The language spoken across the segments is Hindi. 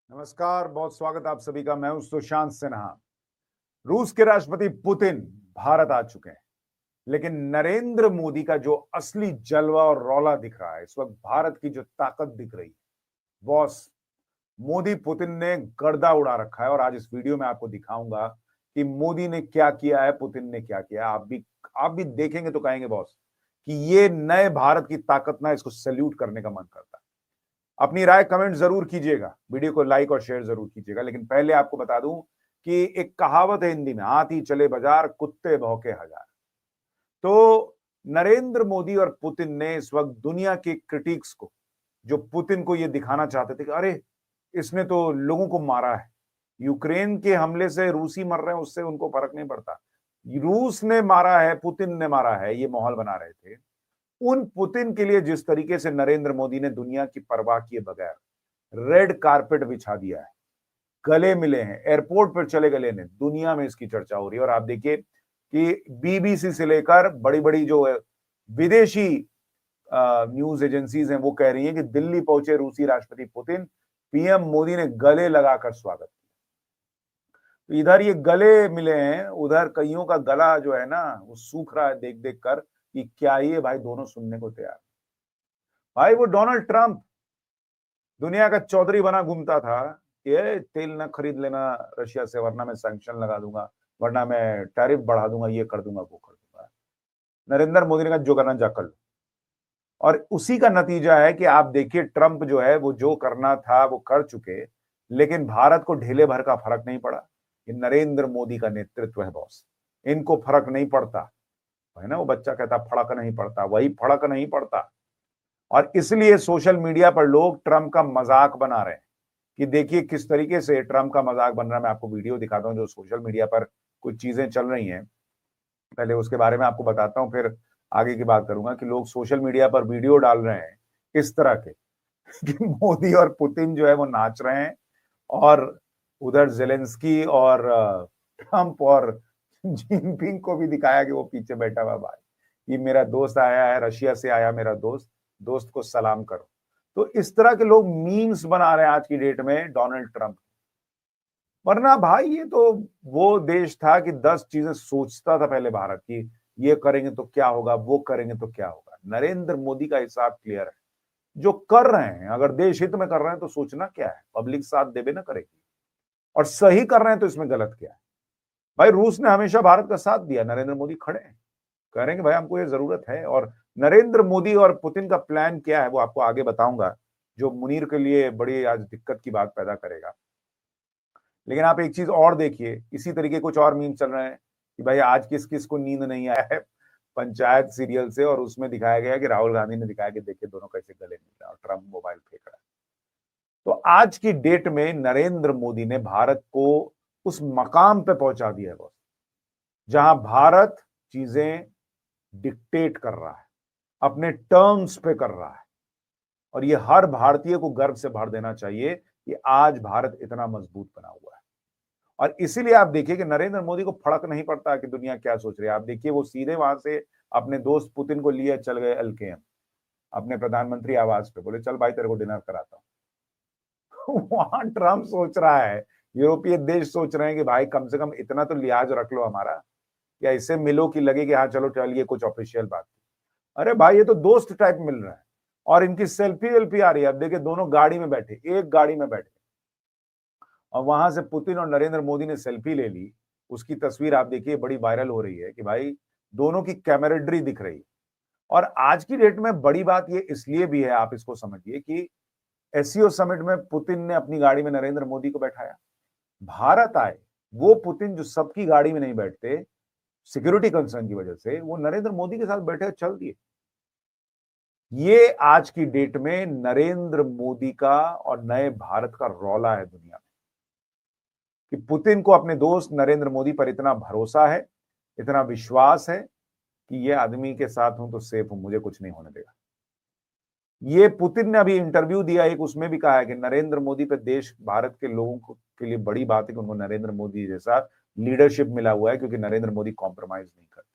नमस्कार, बहुत स्वागत आप सभी का। मैं हूं सुशांत सिन्हा। रूस के राष्ट्रपति पुतिन भारत आ चुके हैं, लेकिन नरेंद्र मोदी का जो असली जलवा और रौला दिख रहा है इस वक्त, भारत की जो ताकत दिख रही है, बॉस मोदी पुतिन ने गर्दा उड़ा रखा है। और आज इस वीडियो में आपको दिखाऊंगा कि मोदी ने क्या किया है, पुतिन ने क्या किया है। आप भी देखेंगे तो कहेंगे बॉस कि ये नए भारत की ताकत ना, इसको सैल्यूट करने का मन करता है। अपनी राय कमेंट जरूर कीजिएगा, वीडियो को लाइक और शेयर जरूर कीजिएगा। लेकिन पहले आपको बता दूं कि एक कहावत है हिंदी में, हाथी चले बाजार कुत्ते भौंके हजार। तो नरेंद्र मोदी और पुतिन ने इस वक्त दुनिया के क्रिटिक्स को, जो पुतिन को यह दिखाना चाहते थे कि अरे इसने तो लोगों को मारा है, यूक्रेन के हमले से रूसी मर रहे हैं, उससे उनको फर्क नहीं पड़ता, रूस ने मारा है, पुतिन ने मारा है, ये माहौल बना रहे थे। उन पुतिन के लिए जिस तरीके से नरेंद्र मोदी ने दुनिया की परवाह किए बगैर रेड कारपेट बिछा दिया है, गले मिले हैं, एयरपोर्ट पर चले गए लेने, दुनिया में इसकी चर्चा हो रही है। और आप देखिए कि बीबीसी से लेकर बड़ी बड़ी जो विदेशी न्यूज एजेंसीज हैं वो कह रही हैं कि दिल्ली पहुंचे रूसी राष्ट्रपति पुतिन, पीएम मोदी ने गले लगाकर स्वागत किया। तो इधर ये गले मिले हैं, उधर कईयों का गला जो है ना वो सूख रहा है देख देख कर कि क्या ये भाई दोनों सुनने को तैयार। भाई वो डोनाल्ड ट्रंप दुनिया का चौधरी बना घूमता था, ये तेल ना खरीद लेना रशिया से वरना मैं सैंक्शन लगा दूंगा, वरना मैं टैरिफ बढ़ा दूंगा, ये कर दूंगा वो कर दूंगा। नरेंद्र मोदी ने कहा जो करना जा कर लो। और उसी का नतीजा है कि आप देखिए ट्रंप जो है वो जो करना था वो कर चुके, लेकिन भारत को ढीले भर का फर्क नहीं पड़ा। ये नरेंद्र मोदी का नेतृत्व है बॉस, इनको फर्क नहीं पड़ता है ना। वो बच्चा कहता फड़क नहीं पड़ता, वही फड़क नहीं पड़ता। और इसलिए सोशल मीडिया पर लोग ट्रंप का मजाक बना रहे हैं कि देखिए किस तरीके से ट्रंप का मजाक बन रहा है। मैं आपको वीडियो दिखाता हूं जो सोशल मीडिया पर कुछ चीजें चल रही हैं, पहले उसके बारे में आपको बताता हूं, फिर आगे की बात करूंगा कि लोग सोशल मीडिया पर वीडियो डाल रहे हैं इस तरह के कि मोदी और पुतिन जो है वो नाच रहे हैं, और उधर जेलेंस्की और ट्रंप और जिनपिंग को भी दिखाया कि वो पीछे बैठा हुआ भाई, ये मेरा दोस्त आया है, रशिया से आया मेरा दोस्त, दोस्त को सलाम करो। तो इस तरह के लोग मीम्स बना रहे हैं आज की डेट में डोनाल्ड ट्रंप। वरना भाई ये तो वो देश था कि 10 चीजें सोचता था पहले भारत की, ये करेंगे तो क्या होगा, वो करेंगे तो क्या होगा। नरेंद्र मोदी का हिसाब क्लियर है, जो कर रहे हैं अगर देश हित में कर रहे हैं तो सोचना क्या है, पब्लिक साथ देवे ना करेगी, और सही कर रहे हैं तो इसमें गलत क्या है। भाई रूस ने हमेशा भारत का साथ दिया, नरेंद्र मोदी खड़े हैं, करेंगे भाई हमको ये जरूरत है। और नरेंद्र मोदी और पुतिन का प्लान क्या है वो आपको आगे बताऊंगा, जो मुनीर के लिए बड़ी आज दिक्कत की बात पैदा करेगा। लेकिन आप एक चीज और देखिए, इसी तरीके कुछ और मीम चल रहे हैं कि भाई आज किस किस को नींद नहीं आया है पंचायत सीरियल से, और उसमें दिखाया गया कि राहुल गांधी ने दिखाया कि देखिए दोनों कैसे गले मिल रहे हैं और ट्रंप मोबाइल फेंक रहा है। तो आज की डेट में नरेंद्र मोदी ने भारत को उस मकाम पे पहुंचा दिया है बॉस, जहां भारत चीजें डिक्टेट कर रहा है, अपने टर्म्स पे कर रहा है। और ये हर भारतीय को गर्व से भर देना चाहिए कि आज भारत इतना मजबूत बना हुआ है। और इसीलिए आप देखिए कि नरेंद्र मोदी को फर्क नहीं पड़ता कि दुनिया क्या सोच रही है। आप देखिए वो सीधे वहां से अपने दोस्त पुतिन को लिए चल गए एलकेएम, अपने प्रधानमंत्री आवास पे, बोले चल भाई तेरे को डिनर कराता हूं। वहां ट्रंप सोच रहा है, यूरोपीय देश सोच रहे हैं कि भाई कम से कम इतना तो लिहाज रख लो हमारा, या इससे मिलो कि लगे कि हाँ चलो चलिए कुछ ऑफिशियल बात। अरे भाई ये तो दोस्त टाइप मिल रहा है। और इनकी सेल्फी वेल्फी आ रही है, अब देखिए दोनों गाड़ी में बैठे, एक गाड़ी में बैठे, और वहां से पुतिन और नरेंद्र मोदी ने सेल्फी ले ली। उसकी तस्वीर आप देखिए बड़ी वायरल हो रही है कि भाई दोनों की कैमरेडरी दिख रही है। और आज की डेट में बड़ी बात ये इसलिए भी है, आप इसको समझिए कि एससीओ समिट में पुतिन ने अपनी गाड़ी में नरेंद्र मोदी को बैठाया, भारत आए वो पुतिन जो सबकी गाड़ी में नहीं बैठते सिक्योरिटी कंसर्न की वजह से, वो नरेंद्र मोदी के साथ बैठे चल दिए। ये आज की डेट में नरेंद्र मोदी का और नए भारत का रौला है दुनिया में, कि पुतिन को अपने दोस्त नरेंद्र मोदी पर इतना भरोसा है, इतना विश्वास है कि ये आदमी के साथ हूं तो सेफ हूं, मुझे कुछ नहीं होने देगा। ये पुतिन ने अभी इंटरव्यू दिया एक, उसमें भी कहा है कि नरेंद्र मोदी पे देश भारत के लोगों को के लिए बड़ी बात है कि उनको नरेंद्र मोदी जैसा लीडरशिप मिला हुआ है, क्योंकि नरेंद्र मोदी कॉम्प्रोमाइज नहीं करते।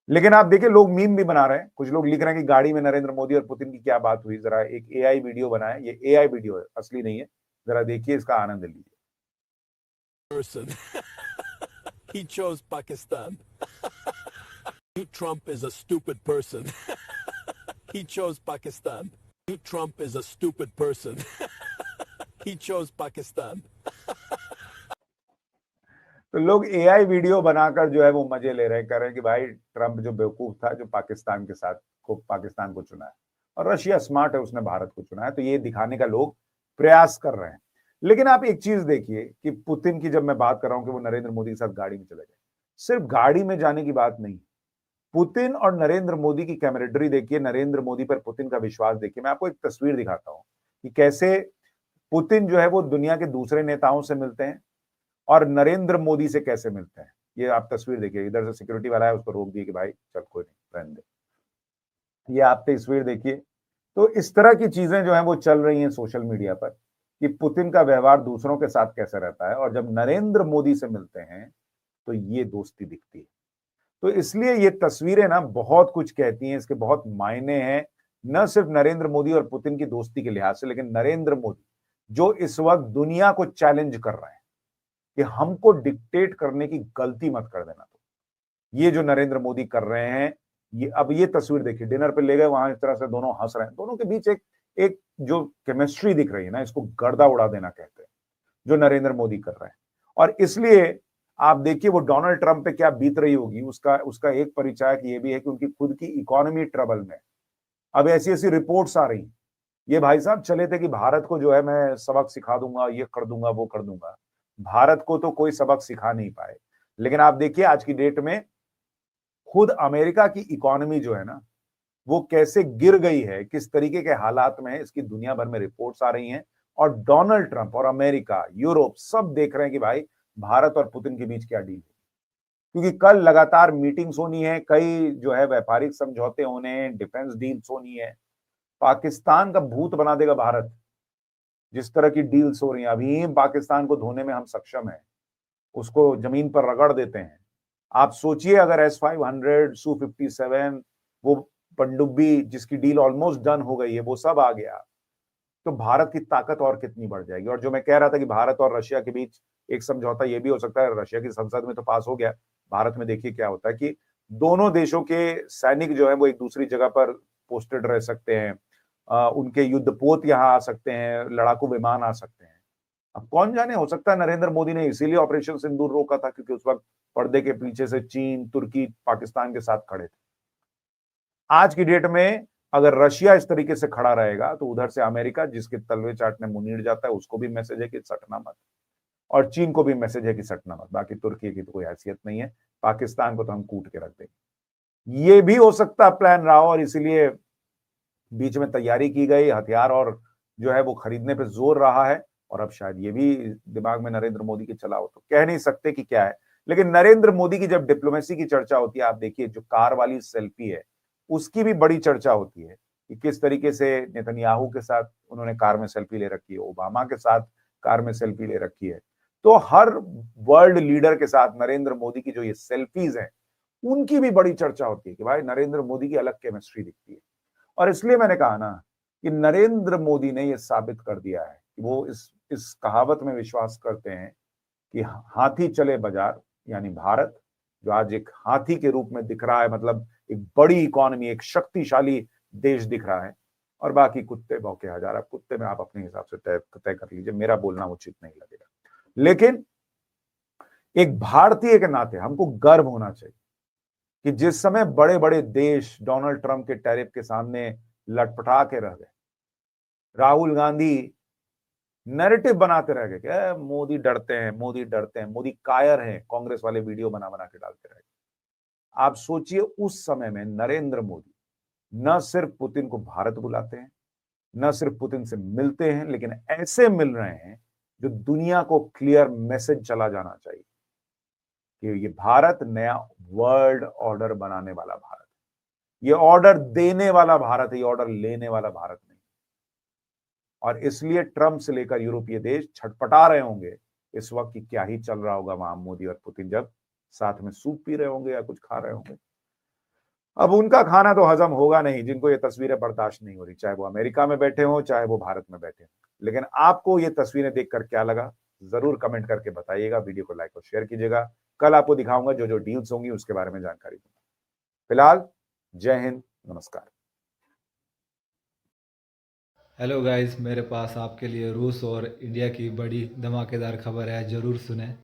लेकिन आप देखिए लोग मीम भी बना रहे हैं, कुछ लोग लिख रहे हैं कि गाड़ी में नरेंद्र मोदी और पुतिन की क्या बात हुई, जरा एक एआई वीडियो बना है, ये एआई वीडियो है असली नहीं है, जरा देखिए, इसका आनंद लीजिए। person. He chose Pakistan. Trump is a stupid person. He chose Pakistan. Trump is a stupid person. He chose Pakistan. तो लोग एआई वीडियो बनाकर जो है वो मजे ले रहे हैं, कह रहे हैं कि भाई ट्रम्प जो बेवकूफ था जो पाकिस्तान को चुना है, और रशिया स्मार्ट है, उसने भारत को चुना है। तो ये दिखाने का लोग प्रयास कर रहे हैं। लेकिन आप एक चीज देखिए कि पुतिन की जब मैं बात कर रहा हूं कि वो नरेंद्र मोदी के साथ गाड़ी में चले गए, सिर्फ गाड़ी में जाने की बात नहीं, पुतिन और नरेंद्र मोदी की कैमरेडरी देखिए, नरेंद्र मोदी पर पुतिन का विश्वास देखिए। मैं आपको एक तस्वीर दिखाता हूं कि कैसे पुतिन जो है वो दुनिया के दूसरे नेताओं से मिलते हैं और नरेंद्र मोदी से कैसे मिलते हैं। ये आप तस्वीर देखिए, इधर से सिक्योरिटी वाला है, उसको रोक दिए कि भाई चल कोई नहीं, रहने दे। ये आप तस्वीर देखिए। तो इस तरह की चीजें जो है वो चल रही हैं सोशल मीडिया पर कि पुतिन का व्यवहार दूसरों के साथ कैसे रहता है, और जब नरेंद्र मोदी से मिलते हैं तो ये दोस्ती दिखती है। तो इसलिए ये तस्वीरें ना बहुत कुछ कहती हैं, इसके बहुत मायने हैं, न सिर्फ नरेंद्र मोदी और पुतिन की दोस्ती के लिहाज से, लेकिन नरेंद्र मोदी जो इस वक्त दुनिया को चैलेंज कर रहे हैं कि हमको डिक्टेट करने की गलती मत कर देना। तो ये जो नरेंद्र मोदी कर रहे हैं, ये तस्वीर देखिए, डिनर पे ले गए वहां, इस तरह से दोनों हंस रहे हैं, दोनों के बीच एक जो केमिस्ट्री दिख रही है ना, इसको गर्दा उड़ा देना कहते हैं, जो नरेंद्र मोदी कर रहे हैं। और इसलिए आप देखिए वो डोनाल्ड ट्रंप पे क्या बीत रही होगी, उसका एक परिचायक ये भी है कि उनकी खुद की इकोनॉमी ट्रबल में। अब ऐसी ऐसी रिपोर्ट्स आ रही, ये भाई साहब चले थे कि भारत को जो है मैं सबक सिखा दूंगा, ये कर दूंगा, वो कर दूंगा। भारत को तो कोई सबक सिखा नहीं पाए। लेकिन आप देखिए आज की डेट में खुद अमेरिका की इकोनॉमी जो है ना, वो कैसे गिर गई है, किस तरीके के हालात में है, इसकी दुनिया भर में रिपोर्ट्स आ रही हैं। और डोनाल्ड ट्रंप और अमेरिका, यूरोप सब देख रहे हैं कि भाई भारत और पुतिन के बीच क्या डील है, क्योंकि कल लगातार मीटिंग्स होनी है, कई जो है व्यापारिक समझौते होने हैं, डिफेंस डील्स होनी है। पाकिस्तान का भूत बना देगा भारत, जिस तरह की डील्स हो रही हैं। अभी पाकिस्तान को धोने में हम सक्षम हैं, उसको जमीन पर रगड़ देते हैं। आप सोचिए अगर S-500, Su-57, वो पनडुब्बी जिसकी डील ऑलमोस्ट डन हो गई है, वो सब आ गया, तो भारत की ताकत और कितनी बढ़ जाएगी। और जो मैं कह रहा था कि भारत और रशिया के बीच एक समझौता ये भी हो सकता है, रशिया की संसद में तो पास हो गया, भारत में देखिए क्या होता है कि दोनों देशों के सैनिक जो है वो एक दूसरी जगह पर पोस्टेड रह सकते हैं, उनके युद्धपोत यहाँ आ सकते हैं, लड़ाकू विमान आ सकते हैं। अब कौन जाने, हो सकता है नरेंद्र मोदी ने इसीलिए ऑपरेशन सिंदूर रोका था, क्योंकि उस वक्त पर्दे के पीछे से चीन, तुर्की, पाकिस्तान के साथ खड़े थे। आज की डेट में अगर रशिया इस तरीके से खड़ा रहेगा तो उधर से अमेरिका, जिसके तलवे चाटने मुनीर जाता है, उसको भी मैसेज है कि सटना मत, और चीन को भी मैसेज है कि सटना मत। बाकी तुर्की की तो कोई हैसियत नहीं है, पाकिस्तान को तो हम कूट के रख देंगे। ये भी हो सकता प्लान रहा हो, और इसीलिए बीच में तैयारी की गई, हथियार और जो है वो खरीदने पे जोर रहा है। और अब शायद ये भी दिमाग में नरेंद्र मोदी के चला हो, तो कह नहीं सकते कि क्या है। लेकिन नरेंद्र मोदी की जब डिप्लोमेसी की चर्चा होती है, आप देखिए जो कार वाली सेल्फी है उसकी भी बड़ी चर्चा होती है कि किस तरीके से नेतन्याहू के साथ उन्होंने कार में सेल्फी ले रखी है, ओबामा के साथ कार में सेल्फी ले रखी है। तो हर वर्ल्ड लीडर के साथ नरेंद्र मोदी की जो ये सेल्फीज हैं उनकी भी बड़ी चर्चा होती है कि भाई नरेंद्र मोदी की अलग केमिस्ट्री दिखती है। और इसलिए मैंने कहा ना कि नरेंद्र मोदी ने यह साबित कर दिया है कि वो इस कहावत में विश्वास करते हैं कि हाथी चले बाजार, यानी भारत जो आज एक हाथी के रूप में दिख रहा है, मतलब एक बड़ी इकोनॉमी, एक शक्तिशाली देश दिख रहा है, और बाकी कुत्ते भौंके हजार। अब कुत्ते में आप अपने हिसाब से तय कर लीजिए, मेरा बोलना उचित नहीं लगेगा। लेकिन एक भारतीय के नाते हमको गर्व होना चाहिए कि जिस समय बड़े बड़े देश डोनाल्ड ट्रंप के टैरिफ के सामने लटपटा के रह गए, राहुल गांधी नैरेटिव बनाते रह गए कि मोदी डरते हैं, मोदी डरते हैं, मोदी कायर हैं, कांग्रेस वाले वीडियो बना बना के डालते रह गए। आप सोचिए उस समय में नरेंद्र मोदी न सिर्फ पुतिन को भारत बुलाते हैं, न सिर्फ पुतिन से मिलते हैं, लेकिन ऐसे मिल रहे हैं जो दुनिया को क्लियर मैसेज चला जाना चाहिए कि ये भारत नया वर्ल्ड ऑर्डर बनाने वाला भारत, ये ऑर्डर देने वाला भारत है, ये ऑर्डर लेने वाला भारत नहीं। और इसलिए ट्रंप से लेकर यूरोपीय देश छटपटा रहे होंगे इस वक्त कि क्या ही चल रहा होगा वहां मोदी और पुतिन जब साथ में सूप पी रहे होंगे या कुछ खा रहे होंगे। अब उनका खाना तो हजम होगा नहीं, जिनको ये तस्वीरें बर्दाश्त नहीं हो रही, चाहे वो अमेरिका में बैठे हों, चाहे वो भारत में बैठे हों। लेकिन आपको ये तस्वीरें देखकर क्या लगा, जरूर कमेंट करके बताइएगा। वीडियो को लाइक और शेयर कीजिएगा। कल आपको दिखाऊंगा जो जो डील्स होंगी उसके बारे में जानकारी दूंगा। फिलहाल जय हिंद, नमस्कार। हेलो गाइस, मेरे पास आपके लिए रूस और इंडिया की बड़ी धमाकेदार खबर है, ज़रूर सुने।